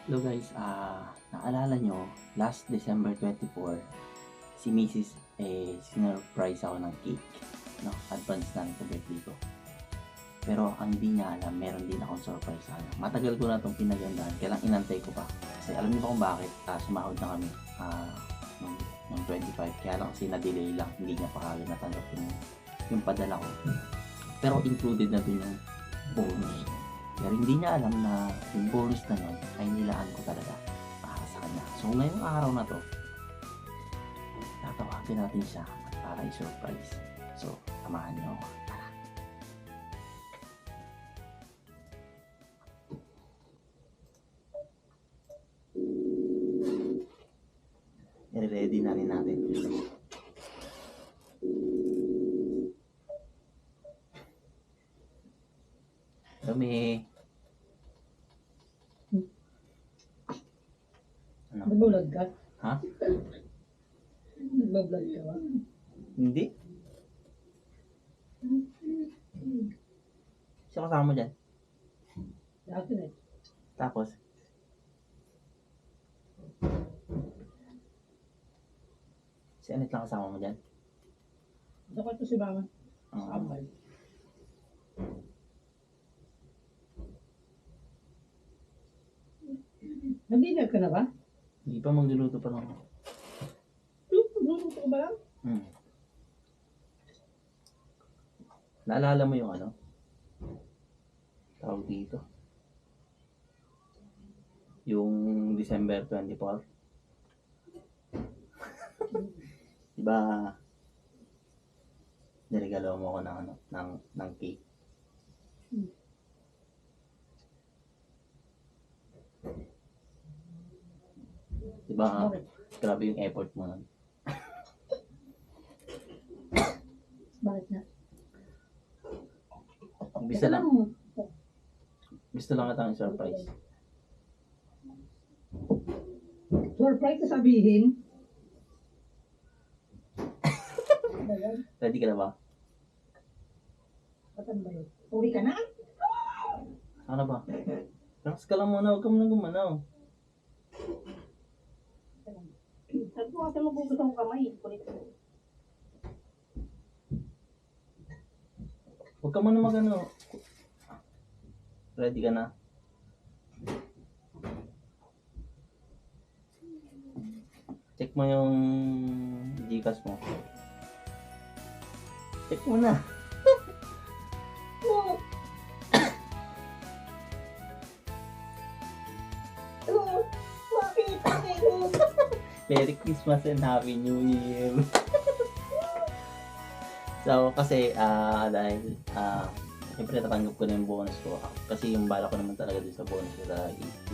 Hello guys, naalala nyo, last December 24, si Mrs. sinurprise ako ng cake, no? Advance na sa birthday ko. Pero ang hindi niya alam, meron din akong surprise sa kanya. Matagal ko na itong pinagandaan, kailang inantay ko pa. Kasi alam niyo ba kung bakit? Sumahod na kami nung 25, kaya lang kasi na-delay lang, hindi niya pa kagad natanggap yung padala ko. Pero included na din yung bonus. Pero hindi niya alam na yung bonus na nun ay nilaan ko talaga para sa kanya. So ngayong araw na to, tatawagin natin siya para i-surprise. So, samahan niyo ako. Tara! I-ready na rin natin. Dumi! Ano? Nag-vlog ka? Ha? Nag-vlog ka ba? Hindi? Siya kasama mo dyan. Dati na eh. Tapos, si Anet lang kasama mo dyan. Ako ito si Mama. Oo. Sabay. Nag-dinner ka na ba? Hindi pa, magluluto pa lang ako. Luluto ka ba lang? Naalala mo yung ano? Tawag dito. Yung December 24. Diba, niregalo mo ako ng ano, ng cake. Diba, Bakit? grabe yung effort mo nun. Bakit na? Gusto lang, gusto lang kitang surprise. Surprise na sabihin. Ready ka na ba? Patan ba yun? Uwi ka na? Ano ba? Relax ka lang muna, huwag ka muna gumanaw. Sabi ko kasi magugusto ang kamay. Kulit ko. Huwag ka muna magano. Ready ka na? Check mo yung Gcash mo. Check mo na. Bakit? Bakit? Merry Christmas and Happy New Year. So, kasi, dahil, siyempre natanggap ko na yung bonus ko. Kasi yung bala ko naman talaga dun sa bonus ko,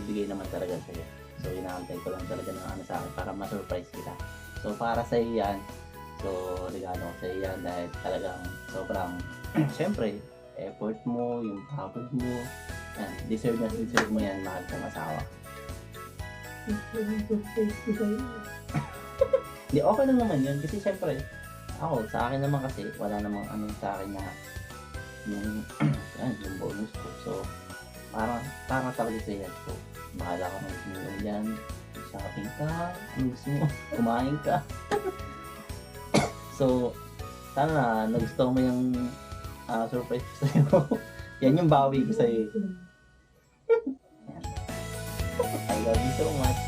ibigay naman talaga sa'yo. So, inaantay ko lang talaga ng ano sa akin para ma-surprise kita. So, para sa'yo yan. So, regalo ko sa'yo yan dahil talagang sobrang, siyempre, effort mo, yung pagod mo. Yan, deserve mo yan, mahal kong asawa. Hindi, okay lang naman yun. Kasi siyempre, ako, sa akin naman kasi, wala namang ano sa akin na yung, yung bonus ko. So, para talaga sa yan. So, bahala ka ng gusto mo yan. Shopping ka, ano gusto mo, kumain ka. So, sana nagustuhan mo yung surprise ko sa'yo. Yan yung bawi ko sa'yo. Yan. I love you so much.